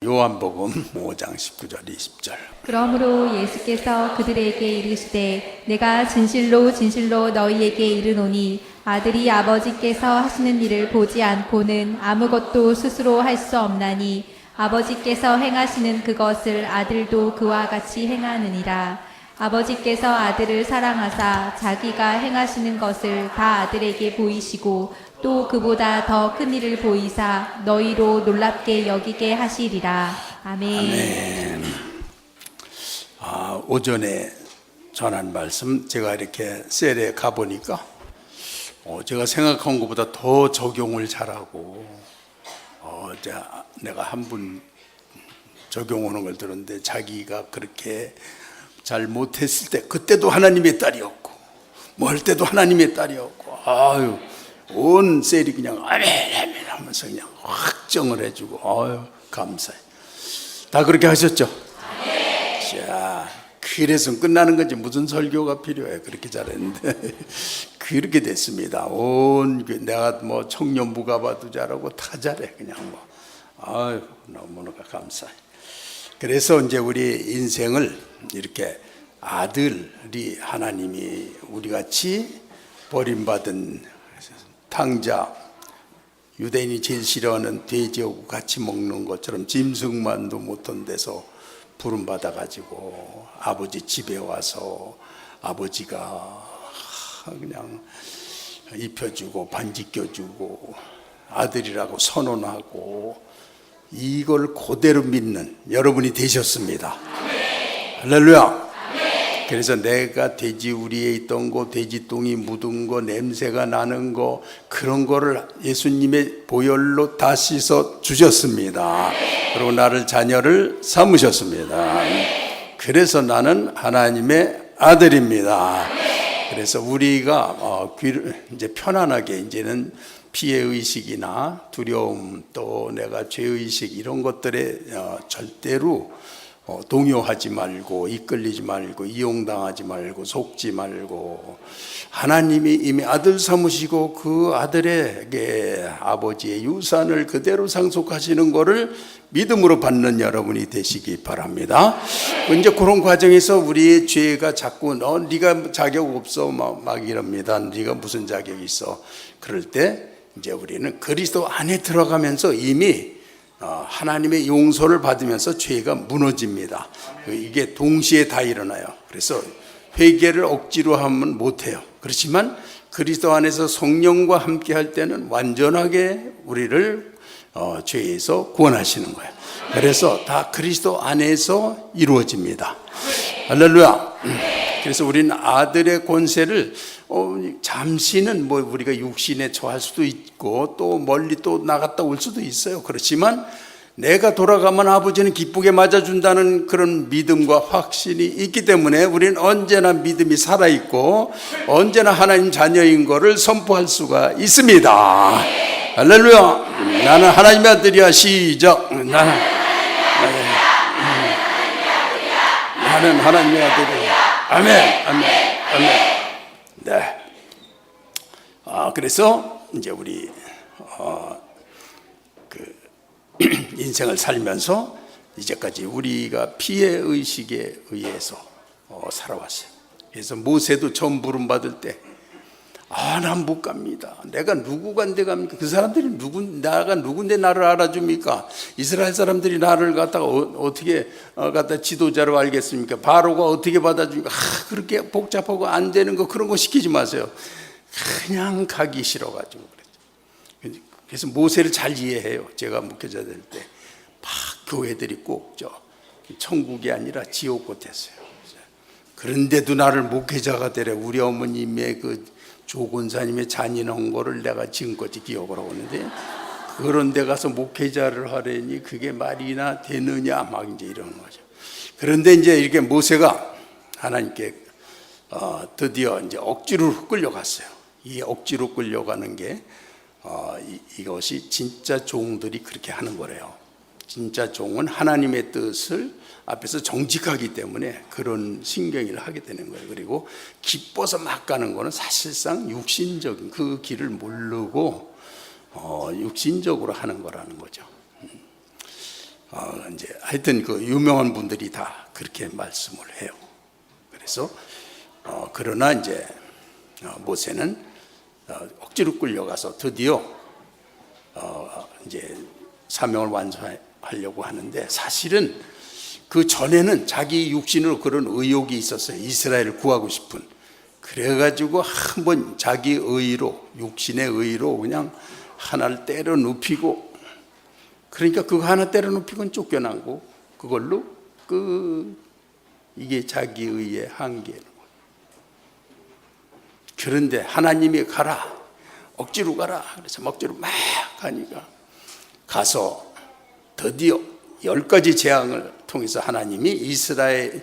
요한복음 5장 19절 20절. 그러므로 예수께서 그들에게 이르시되 내가 진실로 진실로 너희에게 이르노니 아들이 아버지께서 하시는 일을 보지 않고는 아무것도 스스로 할 수 없나니 아버지께서 행하시는 그것을 아들도 그와 같이 행하느니라. 아버지께서 아들을 사랑하사 자기가 행하시는 것을 다 아들에게 보이시고 또 그보다 더 큰 일을 보이사 너희로 놀랍게 여기게 하시리라. 아멘. 아멘. 오전에 전한 말씀 제가 이렇게 셀에 가보니까 제가 생각한 것보다 더 적용을 잘하고 내가 한 분 적용하는 걸 들었는데 자기가 그렇게 잘 못했을 때 그때도 하나님의 딸이었고 뭐 할 때도 하나님의 딸이었고 온 셀이 그냥 아멘 아멘 하면서 그냥 확정을 해주고 감사해. 다 그렇게 하셨죠? 자, 그래서 끝나는 거지 무슨 설교가 필요해. 그렇게 잘했는데 그렇게 됐습니다. 내가 뭐 청년부가 봐도 잘하고 다 잘해. 그냥 너무너무 감사해. 그래서 이제 우리 인생을 이렇게 아들이 하나님이 우리같이 버림받은 탕자, 유대인이 제일 싫어하는 돼지하고 같이 먹는 것처럼 짐승만도 못한 데서 부름받아가지고 아버지 집에 와서 아버지가 그냥 입혀주고 반지 껴주고 아들이라고 선언하고 이걸 그대로 믿는 여러분이 되셨습니다. 할렐루야. 그래서 내가 돼지 우리에 있던 거, 돼지 똥이 묻은 거, 냄새가 나는 거, 그런 거를 예수님의 보혈로 다 씻어 주셨습니다. 그리고 나를 자녀를 삼으셨습니다. 그래서 나는 하나님의 아들입니다. 그래서 우리가 이제 편안하게 이제는 피해 의식이나 두려움 또 내가 죄 의식 이런 것들에 절대로 동요하지 말고 이끌리지 말고 이용당하지 말고 속지 말고 하나님이 이미 아들 삼으시고 그 아들에게 아버지의 유산을 그대로 상속하시는 것을 믿음으로 받는 여러분이 되시기 바랍니다. 이제 그런 과정에서 우리의 죄가 자꾸 네가 자격 없어 막 이럽니다. 네가 무슨 자격이 있어. 그럴 때 이제 우리는 그리스도 안에 들어가면서 이미 하나님의 용서를 받으면서 죄가 무너집니다. 이게 동시에 다 일어나요. 그래서 회개를 억지로 하면 못해요. 그렇지만 그리스도 안에서 성령과 함께 할 때는 완전하게 우리를 죄에서 구원하시는 거예요. 그래서 다 그리스도 안에서 이루어집니다. 할렐루야. 그래서 우리는 아들의 권세를 잠시는 뭐 우리가 육신에 처할 수도 있고 또 멀리 또 나갔다 올 수도 있어요. 그렇지만 내가 돌아가면 아버지는 기쁘게 맞아준다는 그런 믿음과 확신이 있기 때문에 우리는 언제나 믿음이 살아있고 언제나 하나님 자녀인 것을 선포할 수가 있습니다. 할렐루야. 나는 하나님의 아들이야. 시작. 나는 하나님의 아들이야. 아멘, 아멘, 아멘. 네. 그래서 이제 우리 인생을 살면서 이제까지 우리가 피해 의식에 의해서 살아왔어요. 그래서 모세도 처음 부름 받을 때 난 못 갑니다. 내가 누구 간데 갑니까? 그 사람들이 나가 누군데 나를 알아줍니까? 이스라엘 사람들이 나를 갖다가 어떻게 갖다 지도자로 알겠습니까? 바로가 어떻게 받아줍니까? 그렇게 복잡하고 안 되는 거 그런 거 시키지 마세요. 그냥 가기 싫어가지고 그랬죠. 그래서 모세를 잘 이해해요. 제가 목회자 될 때 막 교회들이 꼭 천국이 아니라 지옥 같았어요. 그런데도 나를 목회자가 되래. 우리 어머님의 그 조권사님의 잔인한 거를 내가 지금까지 기억을 하고 있는데 그런 데 가서 목회자를 하려니 그게 말이나 되느냐 막 이제 이러는 거죠. 그런데 이제 이렇게 모세가 하나님께 드디어 이제 억지로 끌려갔어요. 이 억지로 끌려가는 게 이것이 진짜 종들이 그렇게 하는 거래요. 진짜 종은 하나님의 뜻을 앞에서 정직하기 때문에 그런 신경을 하게 되는 거예요. 그리고 기뻐서 막 가는 거는 사실상 육신적인 그 길을 모르고 육신적으로 하는 거라는 거죠. 이제 하여튼 그 유명한 분들이 다 그렇게 말씀을 해요. 그래서 그러나 이제 모세는 억지로 끌려가서 드디어 이제 사명을 완수하려고 하는데, 사실은 그 전에는 자기 육신으로 그런 의욕이 있었어요. 이스라엘을 구하고 싶은. 그래가지고 한번 자기 의로, 육신의 의로 그냥 하나를 때려 눕히고, 그러니까 그거 하나 때려 눕히고는 쫓겨나고, 그걸로 이게 자기 의의 한계로. 그런데 하나님이 가라, 억지로 가라. 그래서 억지로 막 가니까, 가서 드디어 10가지 재앙을 통해서 하나님이 이스라엘,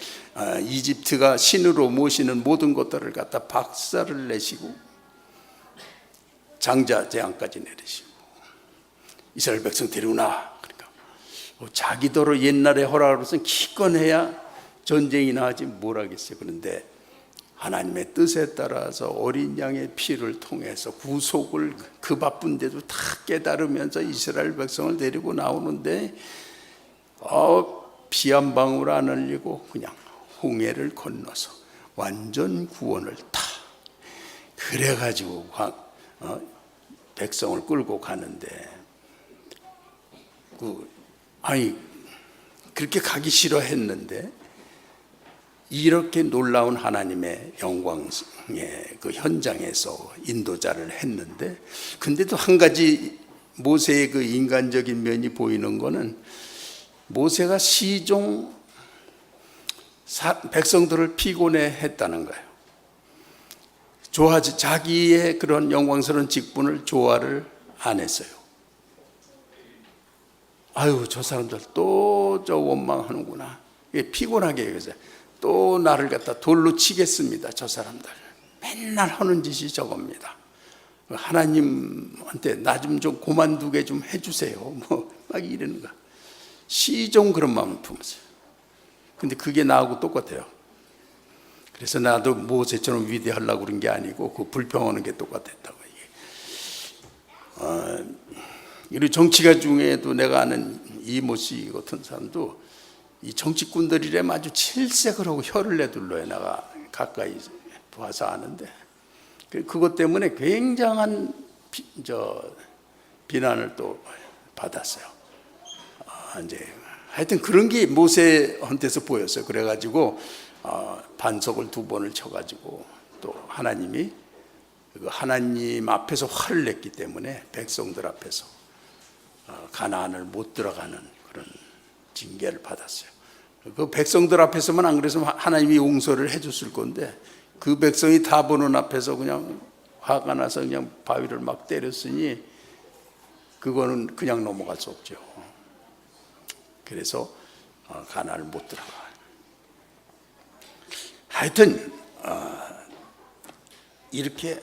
이집트가 신으로 모시는 모든 것들을 갖다 박살을 내시고, 장자 재앙까지 내리시고, 이스라엘 백성 데려오나. 그러니까 자기도로 옛날에 허락으로서는 기권해야 전쟁이나 하지 뭘 하겠어요. 그런데 하나님의 뜻에 따라서 어린 양의 피를 통해서 구속을 그 바쁜데도 다 깨달으면서 이스라엘 백성을 데리고 나오는데, 피 한 방울 안 흘리고 그냥 홍해를 건너서 완전 구원을 다. 그래가지고 백성을 끌고 가는데, 그렇게 가기 싫어했는데 이렇게 놀라운 하나님의 영광의 그 현장에서 인도자를 했는데, 근데도 한 가지 모세의 그 인간적인 면이 보이는 거는, 모세가 시종 백성들을 피곤해 했다는 거예요. 자기의 그런 영광스러운 직분을 조화를 안 했어요. 아유, 저 사람들 또 저 원망하는구나. 피곤하게 해서 또 나를 갖다 돌로 치겠습니다. 저 사람들 맨날 하는 짓이 저겁니다. 하나님한테 나 좀 그만두게 좀 해주세요. 막 이러는 거야. 시종 그런 마음을 품었어요. 근데 그게 나하고 똑같아요. 그래서 나도 모세처럼 위대하려고 그런 게 아니고, 그 불평하는 게 똑같았다고. 그리고 정치가 중에도 내가 아는 이모 씨 같은 사람도 이 정치꾼들이래 아주 칠색을 하고 혀를 내둘러요. 내가 가까이 봐서 아는데, 그것 때문에 굉장한 비난을 또 받았어요. 이제 하여튼 그런 게 모세한테서 보였어요. 그래가지고 반석을 2번을 쳐가지고, 또 하나님이 하나님 앞에서 화를 냈기 때문에 백성들 앞에서 가나안을 못 들어가는 그런 징계를 받았어요. 그 백성들 앞에서만 안 그래서 하나님이 용서를 해줬을 건데, 그 백성이 다 보는 앞에서 그냥 화가 나서 그냥 바위를 막 때렸으니 그거는 그냥 넘어갈 수 없죠. 그래서 가나안을 못 들어가요. 하여튼 이렇게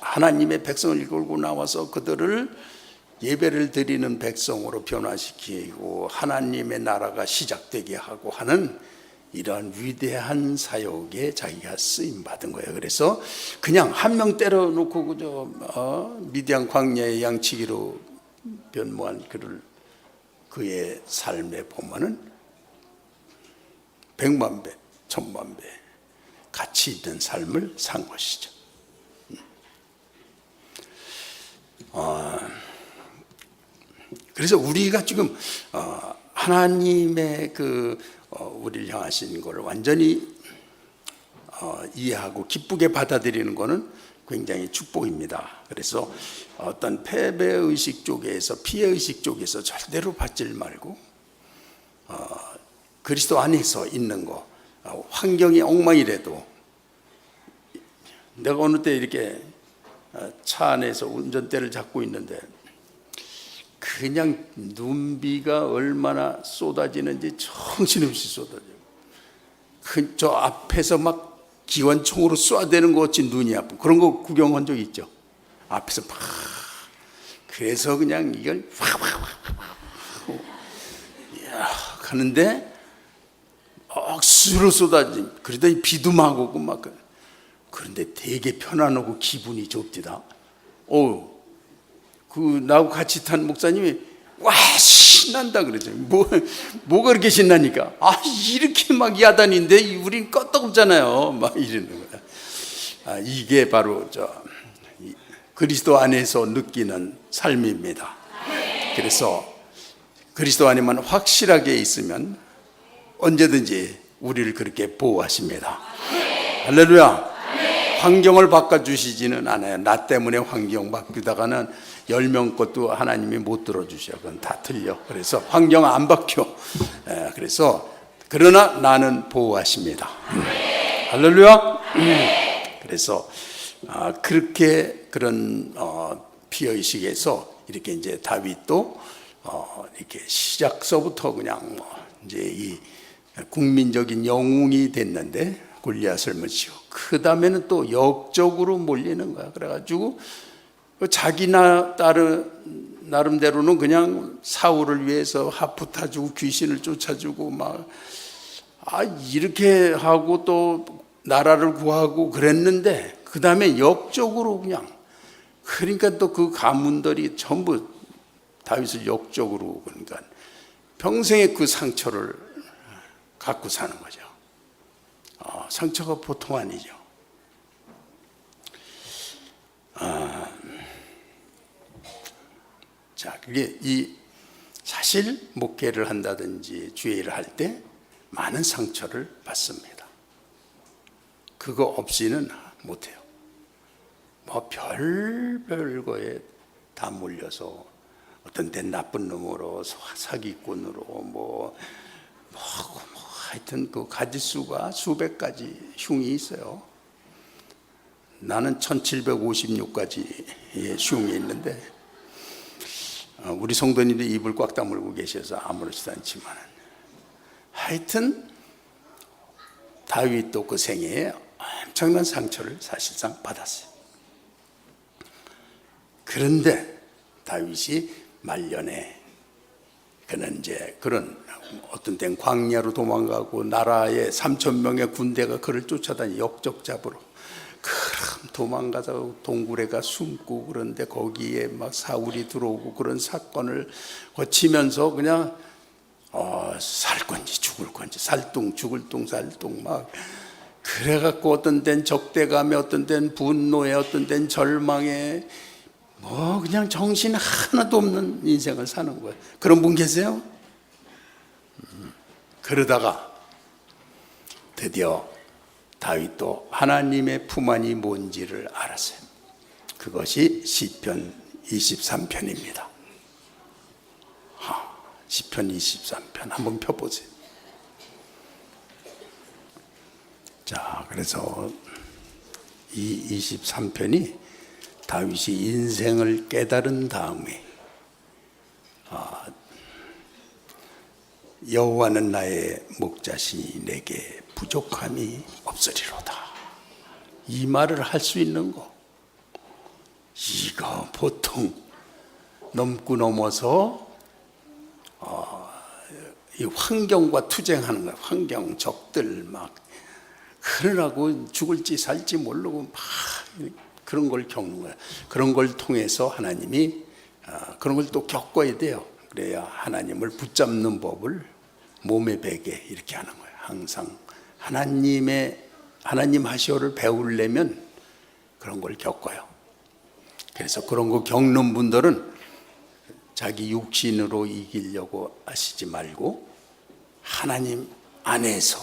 하나님의 백성을 이끌고 나와서 그들을 예배를 드리는 백성으로 변화시키고 하나님의 나라가 시작되게 하고 하는 이러한 위대한 사역에 자기가 쓰임 받은 거예요. 그래서 그냥 한 명 때려놓고 그저 미디안 광야의 양치기로 변모한 그의 삶에 보면은 100만 배, 1000만 배 가치 있는 삶을 산 것이죠. 그래서 우리가 지금 하나님의 우리를 향하신 것을 완전히 이해하고 기쁘게 받아들이는 것은 굉장히 축복입니다. 그래서 어떤 패배의식 쪽에서, 피해의식 쪽에서 절대로 받지 말고 그리스도 안에서 있는 거, 환경이 엉망이라도, 내가 어느 때 이렇게 차 안에서 운전대를 잡고 있는데 그냥 눈비가 얼마나 쏟아지는지 정신없이 쏟아져요. 저 앞에서 막 기관총으로 쏴대는 것 같이 눈이 아프고, 그런 거 구경한 적 있죠? 앞에서 막, 그래서 그냥 이걸 하는데 억수로 쏟아지. 그러더니 비도 막 오고 막. 그런데 되게 편안하고 기분이 좋디다. 나하고 같이 탄 목사님이 와, 신난다 그러죠. 뭐가 그렇게 신나니까? 이렇게 막 야단인데 우린 껐떡없잖아요. 막 이러는 거야. 이게 바로 그리스도 안에서 느끼는 삶입니다. 그래서 그리스도 안에만 확실하게 있으면 언제든지 우리를 그렇게 보호하십니다. 할렐루야. 환경을 바꿔주시지는 않아요. 나 때문에 환경 바뀌다가는 10명 것도 하나님이 못 들어주셔. 그건 다 틀려. 그래서 환경 안 바뀌어. 그래서 그러나 나는 보호하십니다. 할렐루야. 그래서 그렇게 그런 피의식에서 이렇게 이제 다윗도 이렇게 시작서부터 그냥 이제 이 국민적인 영웅이 됐는데 골리앗을 물치고 그 다음에는 또 역적으로 몰리는 거야. 그래가지고 자기 나름대로는 그냥 사울을 위해서 하프 타주고 귀신을 쫓아주고 막 이렇게 하고 또 나라를 구하고 그랬는데 그 다음에 역적으로 그냥 그러니까 또 그 가문들이 전부 다윗을 역적으로 그러니까 평생의 그 상처를 갖고 사는 거죠. 상처가 보통 아니죠. 자, 그게 사실 목회를 한다든지 주의를 할 때 많은 상처를 받습니다. 그거 없이는 못해요. 별별 거에 다 몰려서 어떤 때 나쁜 놈으로 사기꾼으로 하여튼 그 가지수가 수백 가지 흉이 있어요. 나는 1756가지의 흉이 있는데 우리 성도님들이 입을 꽉 다물고 계셔서 아무렇지도 않지만 하여튼 다윗도 그 생애에 엄청난 상처를 사실상 받았어요. 그런데 다윗이 말년에 그는 이제 그런 어떤 때는 광야로 도망가고 나라에 3,000명의 군대가 그를 쫓아다니 역적 잡으러 그럼 도망가서 동굴에가 숨고 그런데 거기에 막 사울이 들어오고 그런 사건을 거치면서 그냥 살 건지 죽을 건지 살뚱 죽을 뚱 살뚱 막 그래갖고 어떤 때는 적대감에 어떤 때는 분노에 어떤 때는 절망에 그냥 정신 하나도 없는 인생을 사는 거예요. 그런 분 계세요? 그러다가 드디어 다윗도 하나님의 품 안이 뭔지를 알았어요. 그것이 시편 23편입니다. 시편 23편 한번 펴보세요. 자, 그래서 이 23편이 다윗이 인생을 깨달은 다음에 여호와는 나의 목자시니 내게 부족함이 없으리로다. 이 말을 할 수 있는 거 이거 보통 넘어서 이 환경과 투쟁하는 거야. 환경 적들 막 그러라고 죽을지 살지 모르고 막 그런 걸 겪는 거야. 그런 걸 통해서 하나님이 그런 걸 또 겪어야 돼요. 그래야 하나님을 붙잡는 법을 몸에 배게 이렇게 하는 거예요. 항상 하나님 하시오를 배우려면 그런 걸 겪어요. 그래서 그런 거 겪는 분들은 자기 육신으로 이기려고 하시지 말고 하나님 안에서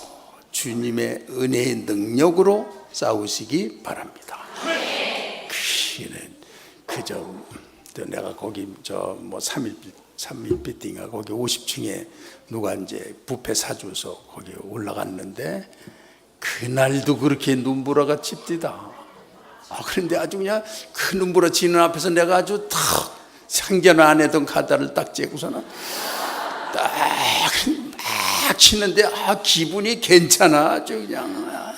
주님의 은혜의 능력으로 싸우시기 바랍니다. 그저 내가 거기 3.1빌딩가 거기 50층에 누가 이제 뷔페 사줘서 거기 올라갔는데 그날도 그렇게 눈보라가 칩디다. 그런데 아주 그냥 그 눈보라 치는 앞에서 내가 아주 탁 상견 안 했던 가다를 딱 재고서는 딱 치는데 기분이 괜찮아. 아주 그냥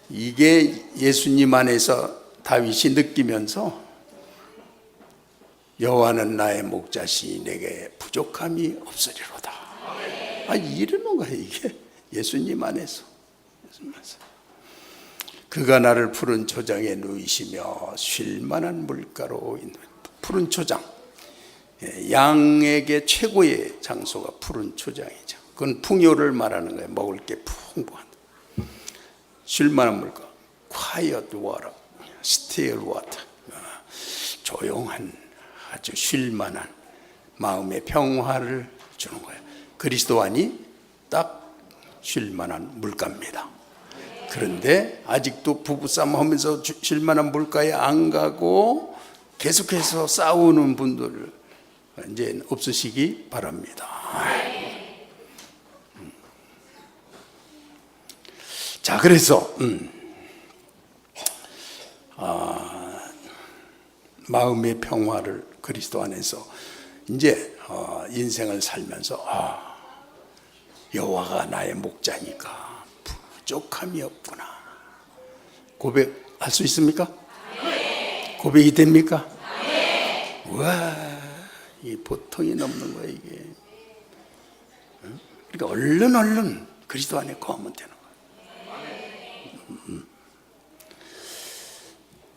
이게 예수님 안에서 다윗이 느끼면서 여호와는 나의 목자시니 내게 부족함이 없으리로다. 이러는 거야 이게 예수님 안에서. 그가 나를 푸른 초장에 누이시며 쉴만한 물가로 푸른 초장. 양에게 최고의 장소가 푸른 초장이죠. 그건 풍요를 말하는 거예요. 먹을 게 풍부한. 쉴만한 물가, quiet water, still water. 조용한, 아주 쉴만한 마음의 평화를 주는 거예요. 그리스도 안이 딱 쉴만한 물가입니다. 그런데 아직도 부부싸움 하면서 쉴만한 물가에 안 가고 계속해서 싸우는 분들 이제 없으시기 바랍니다. 자, 그래서 마음의 평화를 그리스도 안에서 이제 인생을 살면서 여호와가 나의 목자니까 부족함이 없구나. 고백할 수 있습니까? 고백이 됩니까? 와, 이 보통이 넘는 거야 이게. 그러니까 얼른 그리스도 안에 거하면 되는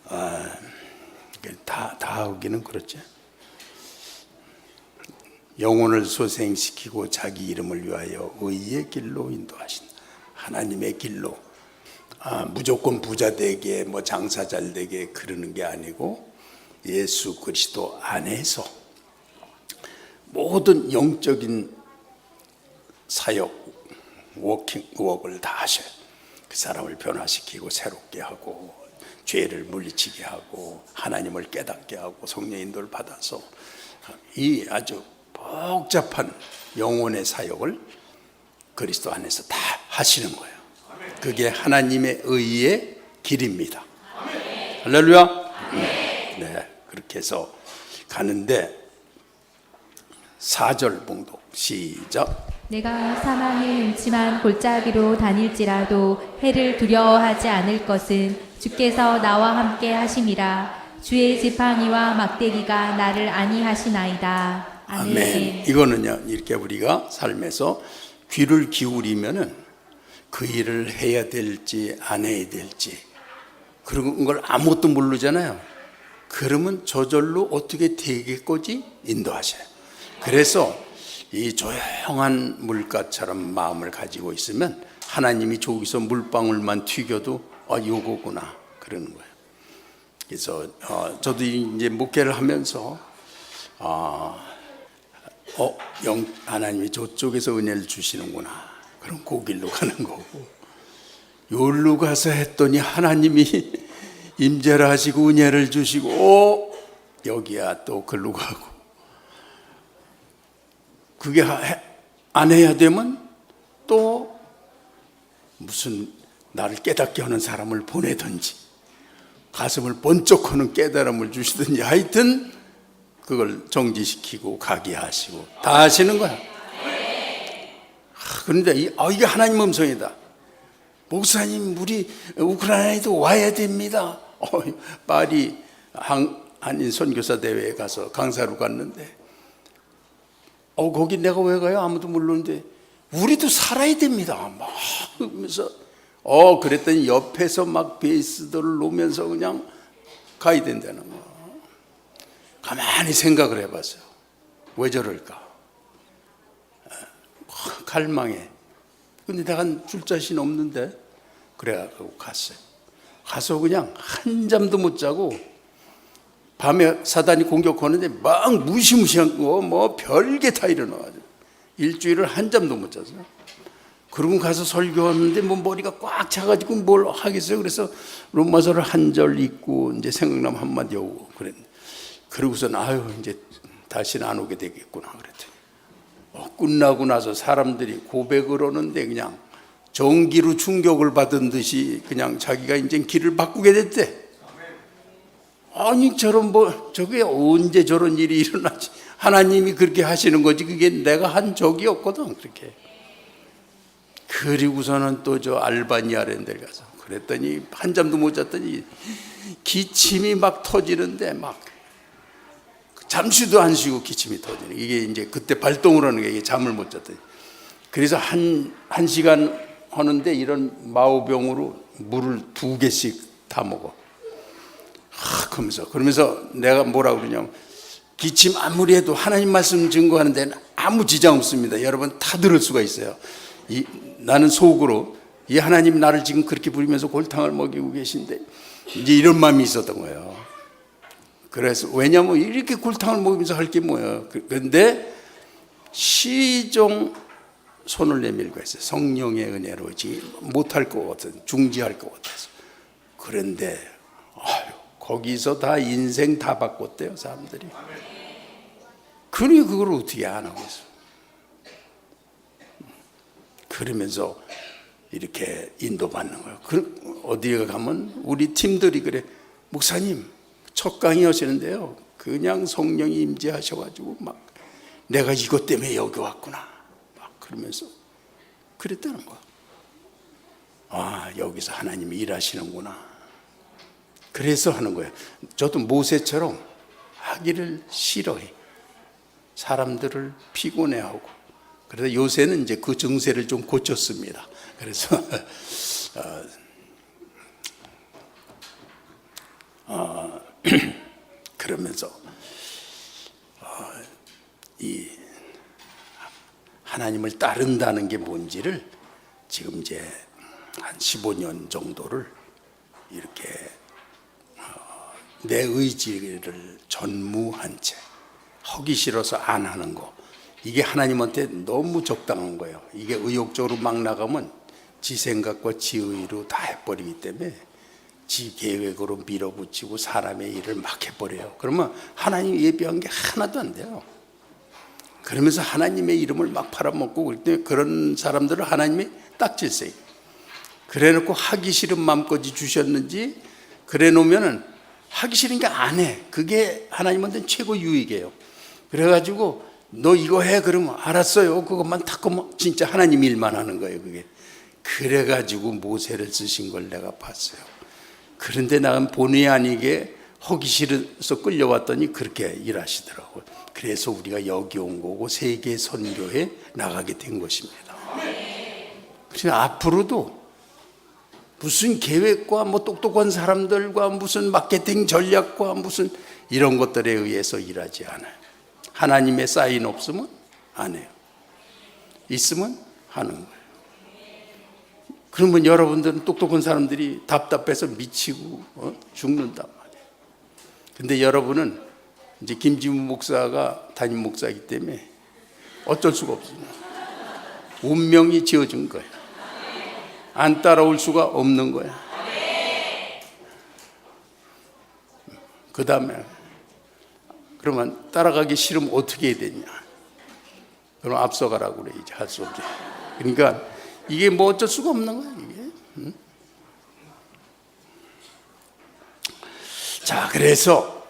거야. 다 하기는 그렇지. 영혼을 소생시키고 자기 이름을 위하여 의의 길로 인도하신다. 하나님의 길로. 무조건 부자 되게 뭐 장사 잘 되게 그러는 게 아니고 예수 그리스도 안에서 모든 영적인 사역, 워크를 다 하셔요. 그 사람을 변화시키고 새롭게 하고 죄를 물리치게 하고 하나님을 깨닫게 하고 성령 인도를 받아서 이 아주 복잡한 영혼의 사역을 그리스도 안에서 다 하시는 거예요. 그게 하나님의 의의 길입니다. 할렐루야. 네, 그렇게 해서 가는데 4절 봉독 시작. 내가 사망의 음침한 골짜기로 다닐지라도 해를 두려워하지 않을 것은 주께서 나와 함께 하심이라. 주의 지팡이와 막대기가 나를 안위하시나이다. 아멘. 이거는요, 이렇게 우리가 삶에서 귀를 기울이면은 그 일을 해야 될지 안 해야 될지 그런 걸 아무것도 모르잖아요. 그러면 저절로 어떻게 되겠거지 인도하셔요. 그래서 이 조용한 물가처럼 마음을 가지고 있으면 하나님이 저기서 물방울만 튀겨도 요거구나 그러는 거예요. 그래서 저도 이제 목회를 하면서 하나님이 저쪽에서 은혜를 주시는구나. 그럼 그 길로 가는 거고, 여기로 가서 했더니 하나님이 임재를 하시고 은혜를 주시고 여기야 또 글로 가고. 그게 안 해야 되면 또 무슨 나를 깨닫게 하는 사람을 보내든지 가슴을 번쩍하는 깨달음을 주시든지 하여튼 그걸 정지시키고 가게 하시고 다 하시는 거야. 그런데 이게 하나님 음성이다. 목사님 우리 우크라이나에도 와야 됩니다. 파리 한인 선교사 대회에 가서 강사로 갔는데 거기 내가 왜 가요? 아무도 모르는데 우리도 살아야 됩니다. 막 그러면서 그랬더니 옆에서 막 베이스들을 놓으면서 그냥 가야 된다는 거. 가만히 생각을 해봤어요. 왜 저럴까? 갈망해. 근데 내가 줄 자신 없는데 그래가지고 갔어요. 가서 그냥 한 잠도 못 자고 밤에 사단이 공격하는데 막 무시무시한 거 뭐 별게 다 일어나가지고 일주일을 한 잠도 못 잤어요. 그러고 가서 설교하는데 뭐 머리가 꽉 차가지고 뭘 하겠어요. 그래서 로마서를 한 절 읽고 이제 생각나면 한마디 오고 그랬는데 그러고선 이제 다시는 안 오게 되겠구나 그랬더니 끝나고 나서 사람들이 고백을 하는데 그냥 전기로 충격을 받은 듯이 그냥 자기가 이제 길을 바꾸게 됐대. 아니 저게 언제 저런 일이 일어나지? 하나님이 그렇게 하시는 거지. 그게 내가 한 적이 없거든. 그렇게. 그리고서는 또 저 알바니아라는 데 가서 그랬더니 한 잠도 못 잤더니 기침이 막 터지는데 막 잠시도 안 쉬고 기침이 터지는 이게 이제 그때 발동을 하는 게 이게 잠을 못 잤더니 그래서 한 시간 하는데 이런 마우병으로 물을 2개씩 다 먹어. 그러면서 내가 뭐라고 그러냐면 기침 아무리 해도 하나님 말씀 증거하는 데는 아무 지장 없습니다. 여러분 다 들을 수가 있어요. 나는 속으로 이 하나님 나를 지금 그렇게 부리면서 골탕을 먹이고 계신데 이제 이런 마음이 있었던 거예요. 그래서 왜냐하면 이렇게 골탕을 먹이면서 할 게 뭐예요. 그런데 시종 손을 내밀고 했어요. 성령의 은혜로 못할 것 같아서 중지할 것 같아서. 그런데 거기서 다 인생 다 바꿨대요, 사람들이. 그러니 그걸 어떻게 안 하고 있어. 그러면서 이렇게 인도받는 거예요. 어디에 가면 우리 팀들이 그래, 목사님 첫 강의 하시는데요, 그냥 성령이 임재하셔가지고 막 내가 이것 때문에 여기 왔구나 막 그러면서 그랬다는 거야. 아, 여기서 하나님이 일하시는구나. 그래서 하는 거예요. 저도 모세처럼 하기를 싫어해. 사람들을 피곤해하고. 그래서 요새는 이제 그 증세를 좀 고쳤습니다. 그래서 그러면서 이 하나님을 따른다는 게 뭔지를 지금 이제 한 15년 정도를 이렇게 내 의지를 전무한 채 하기 싫어서 안 하는 거, 이게 하나님한테 너무 적당한 거예요. 이게 의욕적으로 막 나가면 지 생각과 지 의로 다 해버리기 때문에 지 계획으로 밀어붙이고 사람의 일을 막 해버려요. 그러면 하나님 예비한 게 하나도 안 돼요. 그러면서 하나님의 이름을 막 팔아먹고 그럴 때 그런 사람들을 하나님이 딱질세요. 그래 놓고 하기 싫은 마음까지 주셨는지 그래 놓으면은 하기 싫은 게 안 해. 그게 하나님한테는 최고 유익이에요. 그래가지고 너 이거 해 그러면 알았어요. 그것만 탁하면 진짜 하나님 일만 하는 거예요. 그게. 그래가지고 모세를 쓰신 걸 내가 봤어요. 그런데 나는 본의 아니게 하기 싫어서 끌려왔더니 그렇게 일하시더라고요. 그래서 우리가 여기 온 거고 세계 선교에 나가게 된 것입니다. 그래서 앞으로도 무슨 계획과 뭐 똑똑한 사람들과 무슨 마케팅 전략과 무슨 이런 것들에 의해서 일하지 않아요. 하나님의 사인 없으면 안 해요. 있으면 하는 거예요. 그러면 여러분들은 똑똑한 사람들이 답답해서 미치고 죽는단 말이에요. 근데 여러분은 이제 김지문 목사가 담임 목사이기 때문에 어쩔 수가 없습니다. 운명이 지어준 거예요. 안 따라올 수가 없는 거야. 그 다음에 그러면 따라가기 싫으면 어떻게 해야 되냐? 그럼 앞서가라고 그래. 이제 할 수 없지. 그러니까 이게 뭐 어쩔 수가 없는 거야 이게. 자, 그래서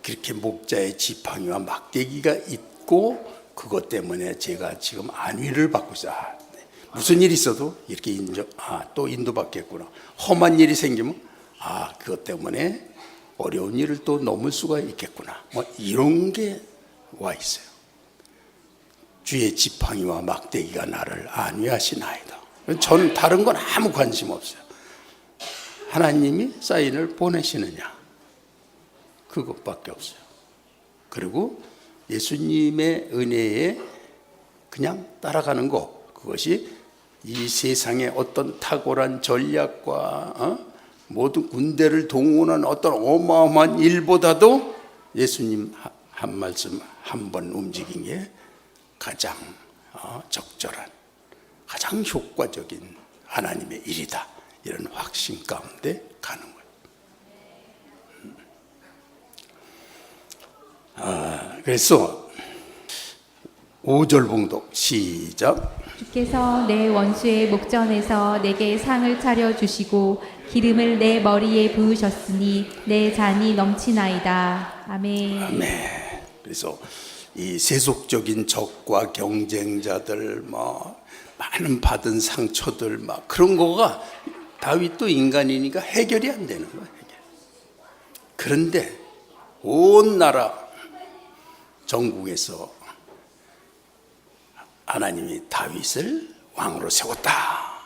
그렇게 목자의 지팡이와 막대기가 있고 그것 때문에 제가 지금 안위를 받고 있어요. 무슨 일이 있어도 이렇게 또 인도받겠구나. 험한 일이 생기면 그것 때문에 어려운 일을 또 넘을 수가 있겠구나. 뭐 이런 게 와 있어요. 주의 지팡이와 막대기가 나를 안위하시나이다. 저는 다른 건 아무 관심 없어요. 하나님이 사인을 보내시느냐, 그것밖에 없어요. 그리고 예수님의 은혜에 그냥 따라가는 거, 그것이 이 세상의 어떤 탁월한 전략과 모든 군대를 동원한 어떤 어마어마한 일보다도 예수님 한 말씀 한 번 움직인 게 가장 적절한, 가장 효과적인 하나님의 일이다. 이런 확신 가운데 가는 거예요. 그래서 5절 봉독 시작. 주께서 내 원수의 목전에서 내게 상을 차려 주시고 기름을 내 머리에 부으셨으니 내 잔이 넘치나이다. 아멘. 아멘. 그래서 이 세속적인 적과 경쟁자들, 많은 받은 상처들, 그런 거가 다윗도 인간이니까 해결이 안 되는 거예요. 그런데 온 나라 전국에서 하나님이 다윗을 왕으로 세웠다.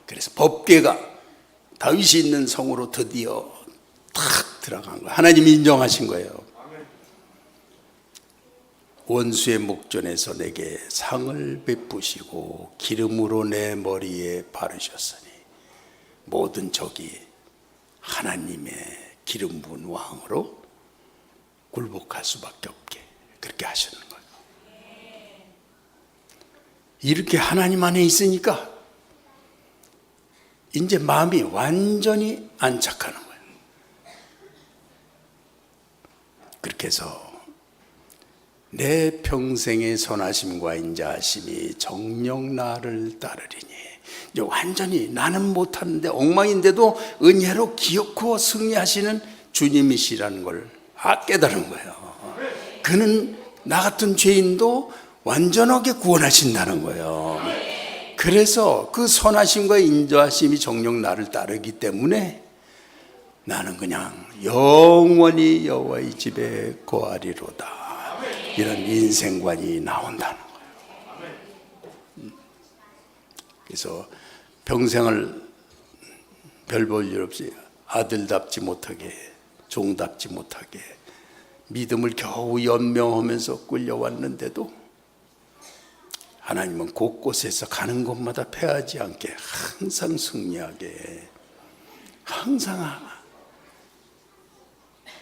그래서 법궤가 다윗이 있는 성으로 드디어 탁 들어간 거예요. 하나님이 인정하신 거예요. 원수의 목전에서 내게 상을 베푸시고 기름으로 내 머리에 바르셨으니 모든 적이 하나님의 기름 부은 왕으로 굴복할 수밖에 없게 그렇게 하시는 거예요. 이렇게 하나님 안에 있으니까 이제 마음이 완전히 안착하는 거예요. 그렇게 해서 내 평생의 선하심과 인자하심이 정녕 나를 따르리니, 이제 완전히 나는 못하는데 엉망인데도 은혜로 기어코 승리하시는 주님이시라는 걸 깨달은 거예요. 그는 나 같은 죄인도 완전하게 구원하신다는 거예요. 그래서 그 선하심과 인자하심이 정녕 나를 따르기 때문에 나는 그냥 영원히 여호와의 집에 거하리로다, 이런 인생관이 나온다는 거예요. 그래서 평생을 별 볼 일 없이 아들답지 못하게, 종답지 못하게 믿음을 겨우 연명하면서 끌려왔는데도 하나님은 곳곳에서 가는 곳마다 패하지 않게 항상 승리하게, 항상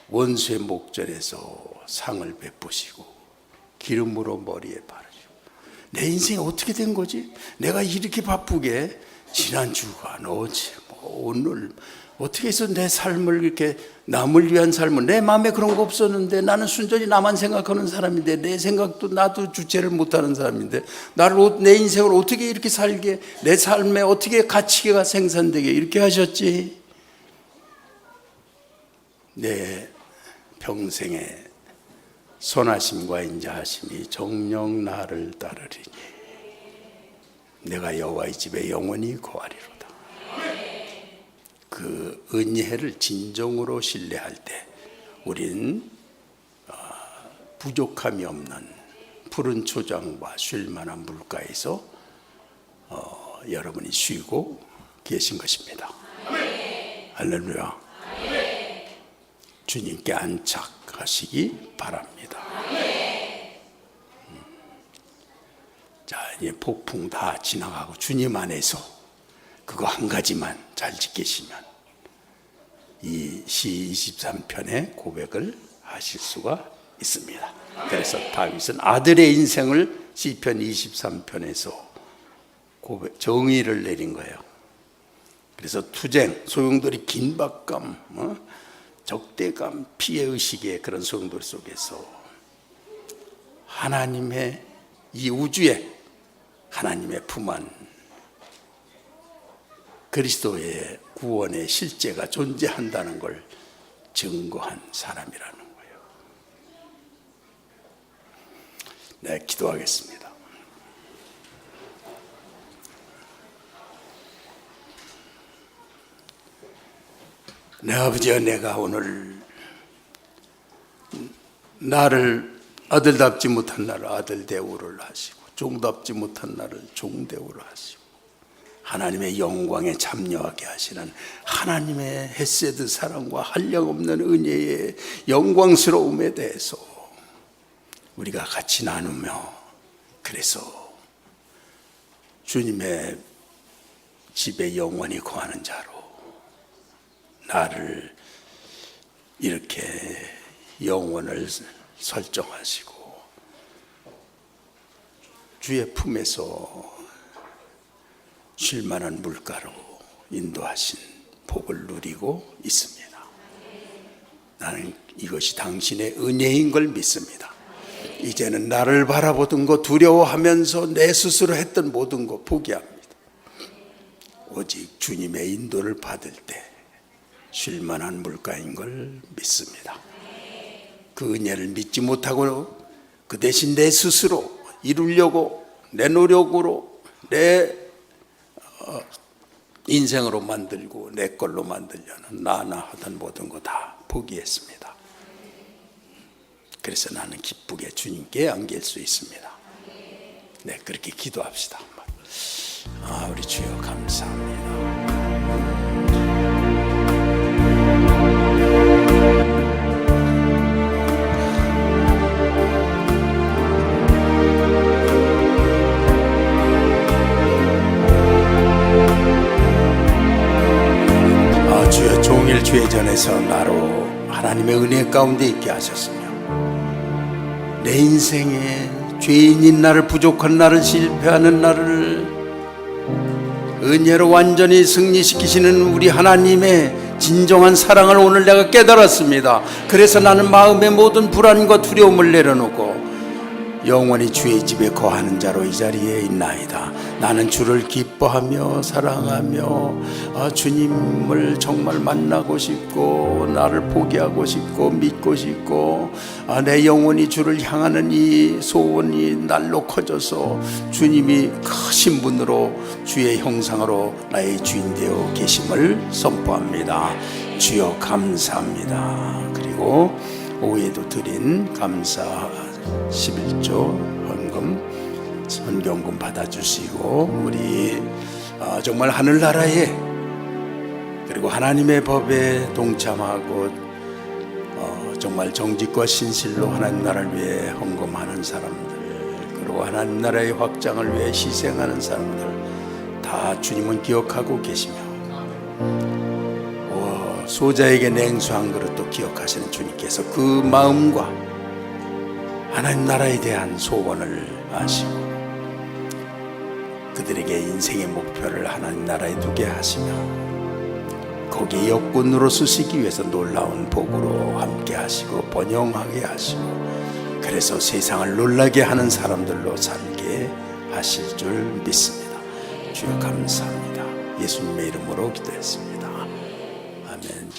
원수의 목전에서 상을 베푸시고 기름으로 머리에 바르시고. 내 인생이 어떻게 된 거지? 내가 이렇게 바쁘게 지난주가 어제 오늘 어떻게 해서 내 삶을 이렇게 남을 위한 삶을, 내 마음에 그런 거 없었는데, 나는 순전히 나만 생각하는 사람인데, 내 생각도 나도 주체를 못하는 사람인데, 내 인생을 어떻게 이렇게 살게, 내 삶에 어떻게 가치가 생산되게 이렇게 하셨지? 내 평생에 선하심과 인자하심이 정녕 나를 따르리니 내가 여호와의 집에 영원히 거하리로다. 그 은혜를 진정으로 신뢰할 때 우린 부족함이 없는 푸른 초장과 쉴 만한 물가에서 여러분이 쉬고 계신 것입니다. 할렐루야. 주님께 안착하시기 바랍니다. 자, 이제 폭풍 다 지나가고 주님 안에서 그거 한 가지만 잘 지키시면 이 시 23편의 고백을 하실 수가 있습니다. 그래서 다윗은 아들의 인생을 시편 23편에서 정의를 내린 거예요. 그래서 투쟁, 소용돌이, 긴박감, 적대감, 피해의식의 그런 소용돌이 속에서 하나님의 이 우주에 하나님의 품 안 그리스도의 구원의 실제가 존재한다는 걸 증거한 사람이라는 거예요. 네, 기도하겠습니다. 내 아버지여, 내가 오늘 나를 아들답지 못한 나를 아들 대우를 하시고 종답지 못한 나를 종 대우를 하시고 하나님의 영광에 참여하게 하시는 하나님의 헤세드 사랑과 한량없는 은혜의 영광스러움에 대해서 우리가 같이 나누며, 그래서 주님의 집에 영원히 거하는 자로 나를 이렇게 영혼을 설정하시고 주의 품에서 쉴 만한 물가로 인도하신 복을 누리고 있습니다. 나는 이것이 당신의 은혜인 걸 믿습니다. 이제는 나를 바라보던 거 두려워하면서 내 스스로 했던 모든 거 포기합니다. 오직 주님의 인도를 받을 때 쉴 만한 물가인 걸 믿습니다. 그 은혜를 믿지 못하고 그 대신 내 스스로 이루려고 내 노력으로 내 인생으로 만들고 내 걸로 만들려는 나나 하던 모든 거 다 포기했습니다. 그래서 나는 기쁘게 주님께 안길 수 있습니다. 네, 그렇게 기도합시다. 우리 주여 감사합니다. 죄전에서 나로 하나님의 은혜 가운데 있게 하셨으며 내 인생에 죄인인 나를, 부족한 나를, 실패하는 나를 은혜로 완전히 승리시키시는 우리 하나님의 진정한 사랑을 오늘 내가 깨달았습니다. 그래서 나는 마음의 모든 불안과 두려움을 내려놓고 영원히 주의 집에 거하는 자로 이 자리에 있나이다. 나는 주를 기뻐하며 사랑하며 주님을 정말 만나고 싶고 나를 포기하고 싶고 믿고 싶고 내 영혼이 주를 향하는 이 소원이 날로 커져서 주님이 크신 분으로 주의 형상으로 나의 주인 되어 계심을 선포합니다. 주여 감사합니다. 그리고 오후에도 드린 감사 11조 헌금, 선경금 받아주시고 우리 정말 하늘나라에 그리고 하나님의 법에 동참하고 정말 정직과 신실로 하나님 나라를 위해 헌금하는 사람들, 그리고 하나님 나라의 확장을 위해 희생하는 사람들 다 주님은 기억하고 계시며 소자에게 냉수 한 그릇도 기억하시는 주님께서 그 마음과 하나님 나라에 대한 소원을 아시고 그들에게 인생의 목표를 하나님 나라에 두게 하시며 거기에 역군으로 쓰시기 위해서 놀라운 복으로 함께 하시고 번영하게 하시고 그래서 세상을 놀라게 하는 사람들로 살게 하실 줄 믿습니다. 주여 감사합니다. 예수님의 이름으로 기도했습니다. 아멘.